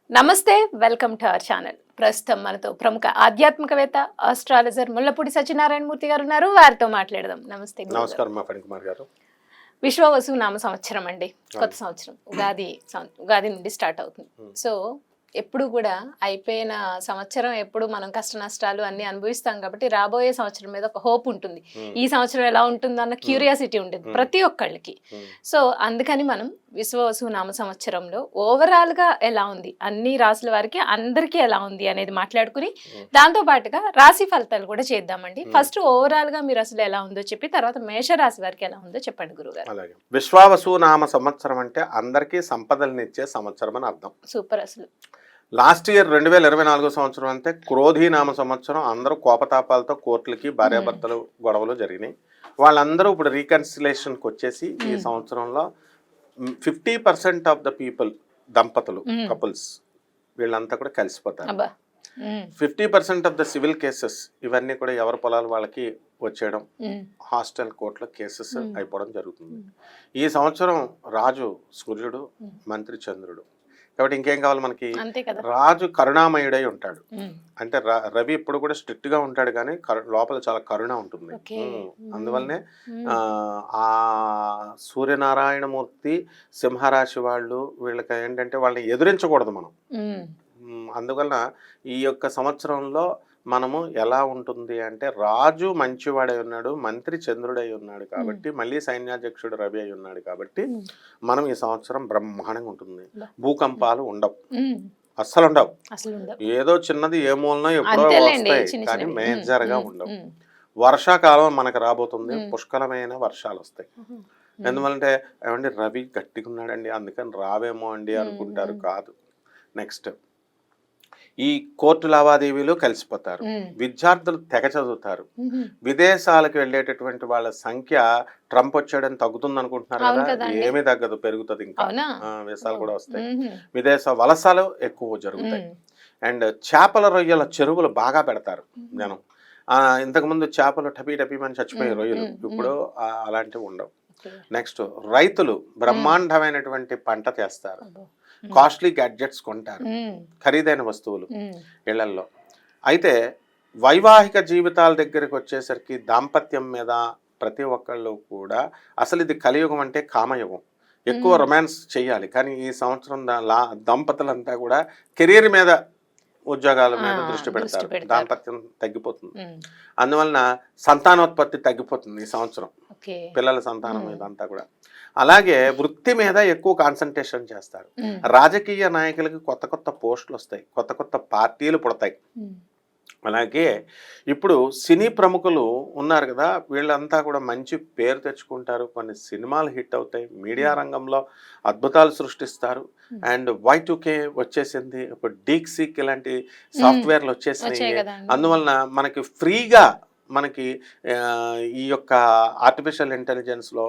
నమస్తే, welcome to our channel. ప్రస్తుతం మనతో ప్రముఖ ఆధ్యాత్మికవేత్త, ఆస్ట్రాలజర్ ముల్లపూడి సత్యనారాయణ మూర్తి గారు ఉన్నారు. వారితో మాట్లాడదాం. నమస్తే గురుగారు. నమస్కారం మా ఫణికుమార్ గారు. విశ్వవసు నామ సంవత్సరం అండి, కొత్త సంవత్సరం ఉగాది నుండి స్టార్ట్ అవుతుంది. సో ఎప్పుడు కూడా అయిపోయిన సంవత్సరం ఎప్పుడు మనం కష్ట నష్టాలు అన్ని అనుభవిస్తాం కాబట్టి రాబోయే సంవత్సరం మీద ఒక హోప్ ఉంటుంది. ఈ సంవత్సరం ఎలా ఉంటుంది అన్న క్యూరియాసిటీ ఉంటుంది ప్రతి ఒక్కళ్ళకి. సో అందుకని మనం విశ్వవసు నామ సంవత్సరంలో ఓవరాల్ గా ఎలా ఉంది, అన్ని రాసుల వారికి అందరికీ ఎలా ఉంది అనేది మాట్లాడుకుని దాంతో పాటుగా రాశి ఫలితాలు కూడా చేద్దామండి. ఫస్ట్ ఓవరాల్ గా మీరు అసలు ఎలా ఉందో చెప్పి తర్వాత మేషరాశి వారికి ఎలా ఉందో చెప్పండి గురుగారు. అలాగే విశ్వావసు నామ సంవత్సరం అంటే అందరికీ సంపదలనిచ్చే సంవత్సరం అని అర్థం. సూపర్. అసలు లాస్ట్ ఇయర్ 2024 సంవత్సరం అంటే క్రోధి నామ సంవత్సరం. అందరూ కోపతాపాలతో కోర్టులకి భార్యాభర్తలు గొడవలు జరిగినాయి. వాళ్ళందరూ ఇప్పుడు రీకన్సిలేషన్కి వచ్చేసి ఈ సంవత్సరంలో 50% ఆఫ్ ద పీపుల్, దంపతులు, కపుల్స్ వీళ్ళంతా కూడా కలిసిపోతారు. 50% ఆఫ్ ద సివిల్ కేసెస్ ఇవన్నీ కూడా ఎవరి పొలాలు వాళ్ళకి వచ్చేయడం, హాస్టల్ కోర్టులో కేసెస్ అయిపోవడం జరుగుతుంది. ఈ సంవత్సరం రాజు సూర్యుడు, మంత్రి చంద్రుడు. కాబట్టి ఇంకేం కావాలి మనకి? రాజు కరుణామయుడై ఉంటాడు. అంటే రవి ఇప్పుడు కూడా స్ట్రిక్ట్ గా ఉంటాడు కానీ లోపల చాలా కరుణ ఉంటుంది. అందువల్లనే ఆ సూర్యనారాయణమూర్తి సింహరాశి వాళ్ళు, వీళ్ళకి ఏంటంటే వాళ్ళని ఎదురించకూడదు మనం. అందువలన ఈ యొక్క సంవత్సరంలో మనము ఎలా ఉంటుంది అంటే రాజు మంచివాడై ఉన్నాడు, మంత్రి చంద్రుడై ఉన్నాడు కాబట్టి, మళ్ళీ సైన్యాధ్యక్షుడు రవి అయి ఉన్నాడు కాబట్టి మనం ఈ సంవత్సరం బ్రహ్మాండంగా ఉంటుంది. భూకంపాలు ఉండవు, అస్సలు ఉండవు. ఏదో చిన్నది ఏ మూలనో ఎప్పుడో వస్తాయి కానీ మేజర్ గా ఉండవు. వర్షాకాలం మనకు రాబోతుంది, పుష్కలమైన వర్షాలు వస్తాయి. ఎందువల్లంటే ఏమండి రవి గట్టిగా ఉన్నాడండి అందుకని రావేమో అండి అనుకుంటారు, కాదు. నెక్స్ట్ ఈ కోర్టు లావాదేవీలు కలిసిపోతారు, విద్యార్థులు తెగ చదువుతారు, విదేశాలకు వెళ్ళేటటువంటి వాళ్ళ సంఖ్య ట్రంప్ వచ్చాడని తగ్గుతుంది అనుకుంటున్నారు కదా, ఏమీ తగ్గదు, పెరుగుతుంది. ఇంకా వీసాలు కూడా వస్తాయి, విదేశ వలసలు ఎక్కువ జరుగుతాయి. అండ్ చేపల రొయ్యల చెరువులు బాగా పెడతారు జనం. ఇంతకుముందు చేపలు టపీమని చచ్చిపోయే రొయ్యలు, ఇప్పుడు అలాంటివి ఉండవు. నెక్స్ట్ రైతులు బ్రహ్మాండమైనటువంటి పంట చేస్తారు, కాస్ట్లీ గ్యాడ్జెట్స్ కొంటారు, ఖరీదైన వస్తువులు ఇళ్లల్లో. అయితే వైవాహిక జీవితాల దగ్గరికి వచ్చేసరికి దాంపత్యం మీద ప్రతి ఒక్కళ్ళు కూడా అసలు ఇది కలియుగం అంటే కామయుగం. ఎక్కువ రొమాన్స్ చేయాలి కానీ ఈ సంవత్సరం దంపతులంతా కూడా కెరీర్ మీద, ఉద్యోగాల మీద దృష్టి పెడతారు. దాంపత్యం తగ్గిపోతుంది. అందువలన సంతానోత్పత్తి తగ్గిపోతుంది ఈ సంవత్సరం, పిల్లల సంతానం మీద అంతా కూడా. అలాగే వృత్తి మీద ఎక్కువ కాన్సన్ట్రేషన్ చేస్తారు. రాజకీయ నాయకులకి కొత్త కొత్త పోస్టులు వస్తాయి, కొత్త కొత్త పార్టీలు పుడతాయి. అలాగే ఇప్పుడు సినీ ప్రముఖులు ఉన్నారు కదా, వీళ్ళంతా కూడా మంచి పేరు తెచ్చుకుంటారు, కొన్ని సినిమాలు హిట్ అవుతాయి, మీడియా రంగంలో అద్భుతాలు సృష్టిస్తారు. అండ్ Y2K వచ్చేసింది, ఇప్పుడు డీక్సీక్ ఇలాంటి సాఫ్ట్వేర్లు వచ్చేసినాయి. అందువలన మనకి ఫ్రీగా మనకి ఈ యొక్క ఆర్టిఫిషియల్ ఇంటెలిజెన్స్ లో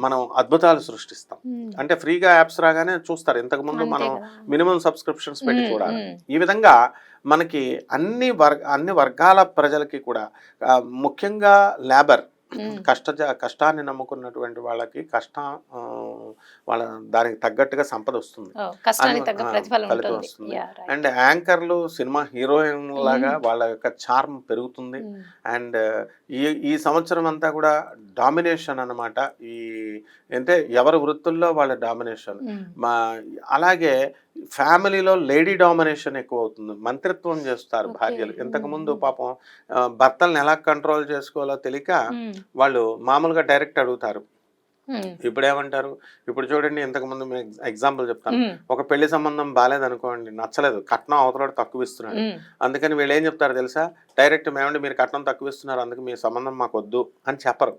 మనం అద్భుతాలు సృష్టిస్తాం. అంటే ఫ్రీగా యాప్స్ రాగానే చూస్తారు, ఇంతకు ముందు మనం మినిమం సబ్స్క్రిప్షన్స్ పెట్టి చూడాలి. ఈ విధంగా మనకి అన్ని వర్గాల ప్రజలకి కూడా, ముఖ్యంగా లేబర్, కష్టాన్ని నమ్ముకున్నటువంటి వాళ్ళకి వాళ్ళ దానికి తగ్గట్టుగా సంపద వస్తుంది, ఫలితం వస్తుంది. అండ్ యాంకర్లు, సినిమా హీరోయిన్ లాగా వాళ్ళ యొక్క చార్మ్ పెరుగుతుంది. అండ్ ఈ సంవత్సరం అంతా కూడా డామినేషన్ అన్నమాట. అంటే ఎవరి వృత్తుల్లో వాళ్ళ డామినేషన్. అలాగే ఫ్యామిలీలో లేడీ డామినేషన్ ఎక్కువ అవుతుంది, మంత్రిత్వం చేస్తారు భార్యలు. ఇంతకుముందు పాపం భర్తలను ఎలా కంట్రోల్ చేసుకోవాలో తెలియక వాళ్ళు మామూలుగా డైరెక్ట్ అడుగుతారు. ఇప్పుడు ఏమంటారు, ఇప్పుడు చూడండి, ఇంతకుముందు ఎగ్జాంపుల్ చెప్తాను. ఒక పెళ్లి సంబంధం బాగాలేదనుకోండి, నచ్చలేదు, కట్నం అవతల తక్కువ ఇస్తున్నాడు, అందుకని వీళ్ళు ఏం చెప్తారు తెలుసా, డైరెక్ట్ ఏమండి మీరు కట్నం తక్కువ ఇస్తున్నారు అందుకు మీ సంబంధం మాకు వద్దు అని చెప్పరు.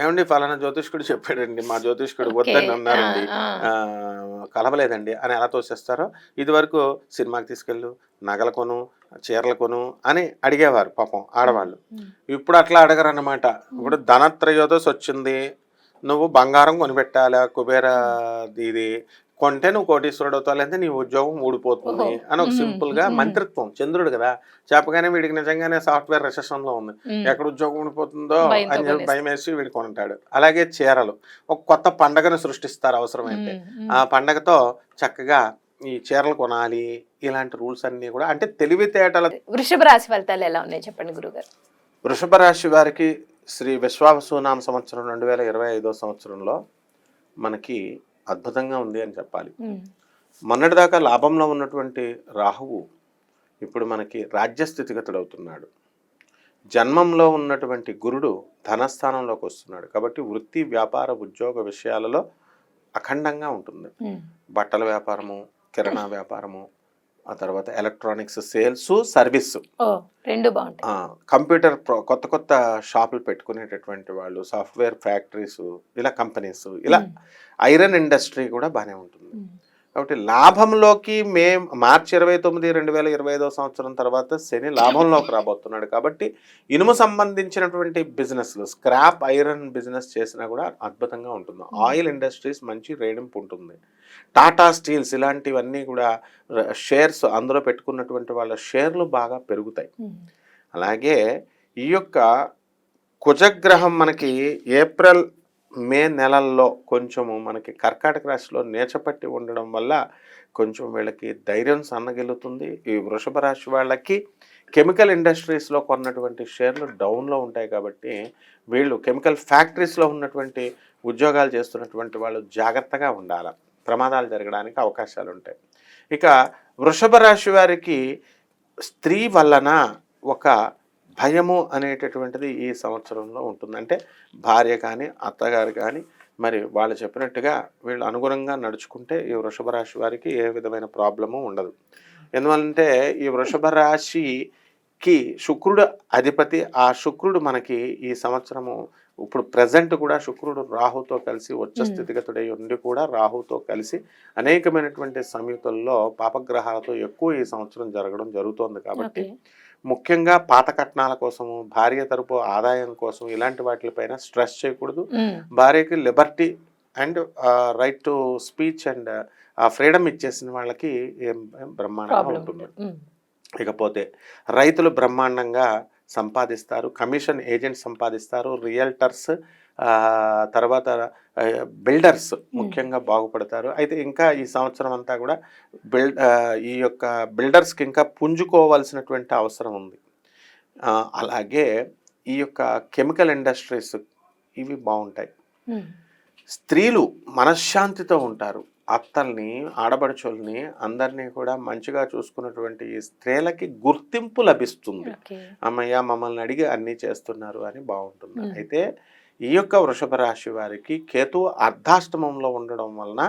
ఏమండి ఫలానా జ్యోతిష్కుడు చెప్పాడండి, మా జ్యోతిష్కుడు వద్దని అన్నారండి, కలవలేదండి అని ఎలా తోసేస్తారో. ఇది వరకు సినిమాకి తీసుకెళ్ళు, నగల కొను, చీరలు కొను అని అడిగేవారు పాపం ఆడవాళ్ళు. ఇప్పుడు అట్లా అడగరు అన్నమాట. ఇప్పుడు ధనత్రయోదశి వచ్చింది, నువ్వు బంగారం కొనిపెట్టాలా, కుబేర ఇది కొంటే నువ్వు కోటీశ్వరుడు అవుతావు, లేదంటే నీ ఉద్యోగం ఊడిపోతుంది అని ఒక సింపుల్ గా మంత్రిత్వం. చంద్రుడు కదా చెప్పగానే వీడికి నిజంగానే సాఫ్ట్వేర్ రిసెషన్ లో ఉంది, ఎక్కడ ఉద్యోగం ఊడిపోతుందో అని చెప్పి భయం వేసి వీడు కొంటాడు. అలాగే చీరలు, ఒక కొత్త పండగను సృష్టిస్తారు అవసరమైతే. ఆ పండగతో చక్కగా ఈ చీరలు కొనాలి ఇలాంటి రూల్స్ అన్నీ కూడా అంటే తెలివితేటల. వృషభ రాశి ఫలితాలు ఎలా ఉన్నాయి చెప్పండి గురుగారు. వృషభ రాశి వారికి శ్రీ విశ్వావసునామ సంవత్సరం 2025 సంవత్సరంలో మనకి అద్భుతంగా ఉంది అని చెప్పాలి. మొన్నటిదాకా లాభంలో ఉన్నటువంటి రాహువు ఇప్పుడు మనకి రాజ్యస్థితిగతుడు అవుతున్నాడు. జన్మంలో ఉన్నటువంటి గురుడు ధనస్థానంలోకి వస్తున్నాడు. కాబట్టి వృత్తి వ్యాపార ఉద్యోగ విషయాలలో అఖండంగా ఉంటుంది. బట్టల వ్యాపారము, కిరాణా వ్యాపారము, ఆ తర్వాత ఎలక్ట్రానిక్స్ సేల్స్, సర్వీస్, రెండు బాగుంటాయి. కంప్యూటర్ కొత్త కొత్త షాపులు పెట్టుకునేటటువంటి వాళ్ళు, సాఫ్ట్వేర్ ఫ్యాక్టరీస్, ఇలా కంపెనీస్, ఇలా ఐరన్ ఇండస్ట్రీ కూడా బాగానే ఉంటుంది. కాబట్టి లాభంలోకి మార్చి 29, 2025 సంవత్సరం తర్వాత శని లాభంలోకి రాబోతున్నాడు. కాబట్టి ఇనుము సంబంధించినటువంటి బిజినెస్లు, స్క్రాప్ ఐరన్ బిజినెస్ చేసినా కూడా అద్భుతంగా ఉంటుంది. ఆయిల్ ఇండస్ట్రీస్ మంచి రేడింపు ఉంటుంది. టాటా స్టీల్స్ ఇలాంటివన్నీ కూడా షేర్స్ అందులో పెట్టుకున్నటువంటి వాళ్ళ షేర్లు బాగా పెరుగుతాయి. అలాగే ఈ యొక్క కుజగ్రహం మనకి ఏప్రిల్ మే నెలల్లో కొంచెము మనకి కర్కాటక రాశిలో నేచపట్టి ఉండడం వల్ల కొంచెం వీళ్ళకి ధైర్యం సన్నగిలుతుంది. ఈ వృషభ రాశి వాళ్ళకి కెమికల్ ఇండస్ట్రీస్లో కొన్నటువంటి షేర్లు డౌన్లో ఉంటాయి. కాబట్టి వీళ్ళు కెమికల్ ఫ్యాక్టరీస్లో ఉన్నటువంటి ఉద్యోగాలు చేస్తున్నటువంటి వాళ్ళు జాగ్రత్తగా ఉండాలి, ప్రమాదాలు జరగడానికి అవకాశాలు ఉంటాయి. ఇక వృషభ రాశి వారికి స్త్రీ వలన ఒక భయము అనేటటువంటిది ఈ సంవత్సరంలో ఉంటుంది. అంటే భార్య కానీ అత్తగారు కానీ మరి వాళ్ళు చెప్పినట్టుగా వీళ్ళు అనుగుణంగా నడుచుకుంటే ఈ వృషభ రాశి వారికి ఏ విధమైన ప్రాబ్లము ఉండదు. ఎందువల్లంటే ఈ వృషభ రాశికి శుక్రుడు అధిపతి. ఆ శుక్రుడు మనకి ఈ సంవత్సరము ఇప్పుడు ప్రజెంట్ కూడా శుక్రుడు రాహుతో కలిసి ఉచ్చ స్థితిగతుడై ఉండి కూడా రాహుతో కలిసి అనేకమైనటువంటి సమీపంలో పాపగ్రహాలతో ఎక్కువ ఈ సంవత్సరం జరగడం జరుగుతోంది. కాబట్టి ముఖ్యంగా పాత కట్నాల కోసము, భార్య తరపు ఆదాయం కోసం ఇలాంటి వాటిపైన స్ట్రెస్ చేయకూడదు. భార్యకి Liberty and right to speech and ఆ ఫ్రీడమ్ ఇచ్చేసిన వాళ్ళకి బ్రహ్మాండంగా ఉంటుంది. ఇకపోతే రైతులు బ్రహ్మాండంగా సంపాదిస్తారు, కమిషన్ ఏజెంట్స్ సంపాదిస్తారు, రియల్టర్స్, తర్వాత బిల్డర్స్ ముఖ్యంగా బాగుపడతారు. అయితే ఇంకా ఈ సంవత్సరం అంతా కూడా ఈ యొక్క బిల్డర్స్కి ఇంకా పుంజుకోవాల్సినటువంటి అవసరం ఉంది. అలాగే ఈ యొక్క కెమికల్ ఇండస్ట్రీస్ ఇవి బాగుంటాయి. స్త్రీలు మనశ్శాంతితో ఉంటారు. అత్తల్ని, ఆడబడుచుల్ని అందరినీ కూడా మంచిగా చూసుకున్నటువంటి ఈ స్త్రీలకి గుర్తింపు లభిస్తుంది. అమ్మయ్య మమ్మల్ని అడిగి అన్నీ చేస్తున్నారు అని బాగుంటుంది. అయితే ఈ యొక్క వృషభ రాశి వారికి కేతువు అర్ధాష్టమంలో ఉండడం వలన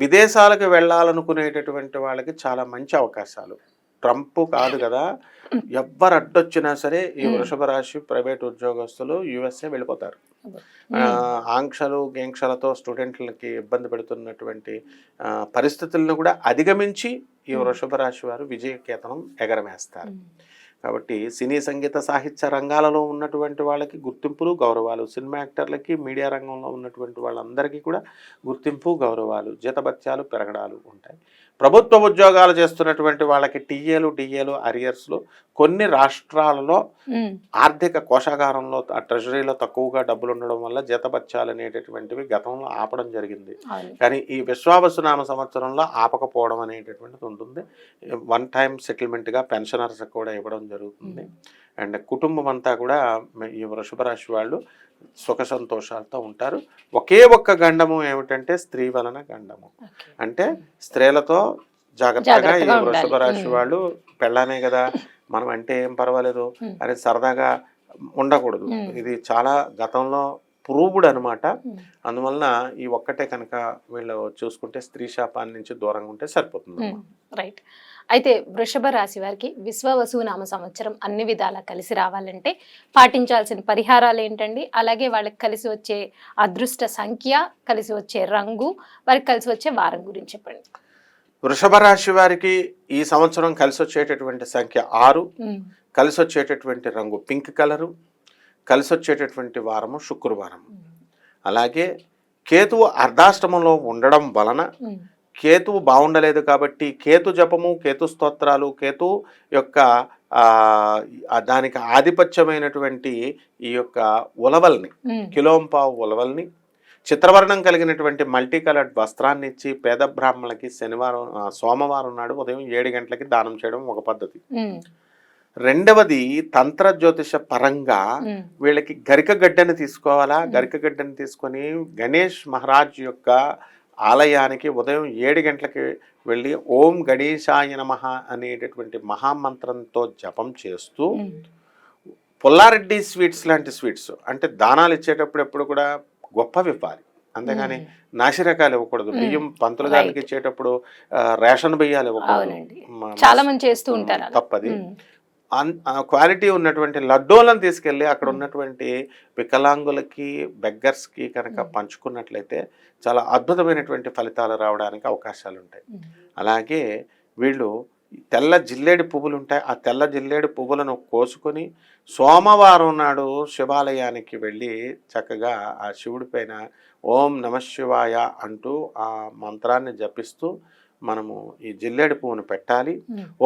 విదేశాలకు వెళ్ళాలనుకునేటటువంటి వాళ్ళకి చాలా మంచి అవకాశాలు. ట్రంప్ కాదు కదా, ఎవ్వరు అడ్డొచ్చినా సరే ఈ వృషభ రాశి ప్రైవేట్ ఉద్యోగస్తులు యుఎస్ఏ వెళ్ళిపోతారు. ఆంక్షలు గేంక్షలతో స్టూడెంట్లకి ఇబ్బంది పెడుతున్నటువంటి పరిస్థితులను కూడా అధిగమించి ఈ వృషభ రాశి వారు విజయకేతనం ఎగరవేస్తారు. కాబట్టి సినీ సంగీత సాహిత్య రంగాలలో ఉన్నటువంటి వాళ్ళకి గుర్తింపులు గౌరవాలు, సినిమా యాక్టర్లకి మీడియా రంగంలో ఉన్నటువంటి వాళ్ళందరికీ కూడా గుర్తింపు గౌరవాలు, జీతభత్యాలు పెరగడాలు ఉంటాయి. ప్రభుత్వ ఉద్యోగాలు చేస్తున్నటువంటి వాళ్ళకి టీఏలు డిఏలు అరియర్స్లో కొన్ని రాష్ట్రాలలో ఆర్థిక కోశాగారంలో ట్రెజరీలో తక్కువగా డబ్బులు ఉండడం వల్ల జీతభత్యాలు అనేటటువంటివి గతంలో ఆపడం జరిగింది. కానీ ఈ విశ్వావసునామ సంవత్సరంలో ఆపకపోవడం అనేటటువంటిది ఉంటుంది. వన్ టైం సెటిల్మెంట్గా పెన్షనర్స్ కూడా ఇవ్వడం జరుగుతుంది. అండ్ కుటుంబం అంతా కూడా ఈ వృషభ రాశి వాళ్ళు సుఖ సంతోషాలతో ఉంటారు. ఒకే ఒక్క గండము ఏమిటంటే స్త్రీ వలన గండము. అంటే స్త్రీలతో జాగ్రత్తగా ఈ వృషభ రాశి వాళ్ళు పెళ్ళానే కదా మనం అంటే ఏం పర్వాలేదు అని సరదాగా ఉండకూడదు. ఇది చాలా గతంలో ప్రూవ్డ్ అనమాట. అందువలన ఈ ఒక్కటే కనుక వీళ్ళు చూసుకుంటే స్త్రీ శాపాన్ని నుంచి దూరంగా ఉంటే సరిపోతుంది. రైట్. అయితే వృషభ రాశి వారికి విశ్వవసునామ సంవత్సరం అన్ని విధాలా కలిసి రావాలంటే పాటించాల్సిన పరిహారాలు ఏంటండి? అలాగే వాళ్ళకి కలిసి వచ్చే అదృష్ట సంఖ్య, కలిసి వచ్చే రంగు, వారికి కలిసి వచ్చే వారం గురించి చెప్పండి. వృషభ రాశి వారికి ఈ సంవత్సరం కలిసి వచ్చేటటువంటి సంఖ్య 6, కలిసి వచ్చేటటువంటి రంగు పింక్ కలరు, కలిసి వచ్చేటటువంటి వారము శుక్రవారం. అలాగే కేతువు అర్ధాష్టమంలో ఉండడం వలన కేతువు బాగుండలేదు కాబట్టి కేతు జపము, కేతు స్తోత్రాలు, కేతు యొక్క దానికి ఆధిపత్యమైనటువంటి ఈ యొక్క ఉలవల్ని, కిలోంపావు ఉలవల్ని, చిత్రవర్ణం కలిగినటువంటి మల్టీ కలర్డ్ వస్త్రాన్ని ఇచ్చి పేద బ్రాహ్మణులకి సోమవారం నాడు ఉదయం 7 గంటలకి దానం చేయడం ఒక పద్ధతి. రెండవది తంత్ర జ్యోతిష పరంగా వీళ్ళకి గరిక గడ్డని తీసుకోవాలా, గరిక గడ్డని తీసుకొని గణేష్ మహారాజ్ యొక్క ఆలయానికి ఉదయం 7 గంటలకి వెళ్ళి ఓం గణేశాయ నమః అనేటటువంటి మహామంత్రంతో జపం చేస్తూ పుల్లారెడ్డి స్వీట్స్ లాంటి స్వీట్స్ అంటే దానాలు ఇచ్చేటప్పుడు ఎప్పుడు కూడా గొప్పవి ఇవ్వాలి, అంతేగాని నాసిరకాలు ఇవ్వకూడదు. బియ్యం పంతులు గారికి ఇచ్చేటప్పుడు రేషన్ బియ్యాలు ఇవ్వకూడదు, చాలా మంది చేస్తూ ఉంటారు, తప్పది. క్వాలిటీ ఉన్నటువంటి లడ్డూలను తీసుకెళ్ళి అక్కడ ఉన్నటువంటి వికలాంగులకి బెగ్గర్స్కి కనుక పంచుకున్నట్లయితే చాలా అద్భుతమైనటువంటి ఫలితాలు రావడానికి అవకాశాలు ఉంటాయి. అలాగే వీళ్ళు తెల్ల జిల్లేడు పువ్వులు ఉంటాయి, ఆ తెల్ల జిల్లేడు పువ్వులను కోసుకొని సోమవారం నాడు శివాలయానికి వెళ్ళి చక్కగా ఆ శివుడి పైన ఓం నమశివాయ అంటూ ఆ మంత్రాన్ని జపిస్తూ మనము ఈ జిల్లేడు పువ్వును పెట్టాలి.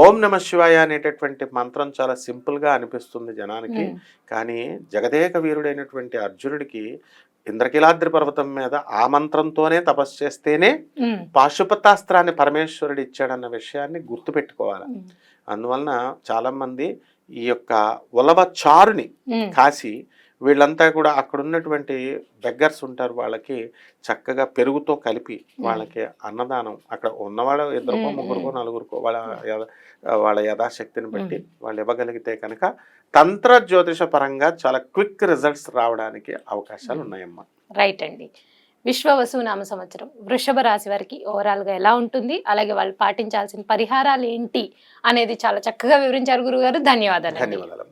ఓం నమశివాయ అనేటటువంటి మంత్రం చాలా సింపుల్గా అనిపిస్తుంది జనానికి, కానీ జగదేక వీరుడైనటువంటి అర్జునుడికి ఇంద్రకీలాద్రి పర్వతం మీద ఆ మంత్రంతోనే తపస్సు చేస్తేనే పాశుపతాస్త్రాన్ని పరమేశ్వరుడు ఇచ్చాడన్న విషయాన్ని గుర్తుపెట్టుకోవాలి. అందువలన చాలా మంది ఈ యొక్క ఉలవ చారుని కాసి వీళ్ళంతా కూడా అక్కడ ఉన్నటువంటి బెగ్గర్స్ ఉంటారు, వాళ్ళకి చక్కగా పెరుగుతో కలిపి వాళ్ళకి అన్నదానం అక్కడ ఉన్నవాళ్ళు 2 3 4 వాళ్ళ యథాశక్తిని బట్టి వాళ్ళు ఇవ్వగలిగితే కనుక తంత్ర జ్యోతిష పరంగా చాలా క్విక్ రిజల్ట్స్ రావడానికి అవకాశాలు ఉన్నాయమ్మా. రైట్ అండి. విశ్వవసునామ సంవత్సరం వృషభ రాశి వారికి ఓవరాల్గా ఎలా ఉంటుంది, అలాగే వాళ్ళు పాటించాల్సిన పరిహారాలు ఏంటి అనేది చాలా చక్కగా వివరించారు గురుగారు. ధన్యవాదాలు. ధన్యవాదాలు.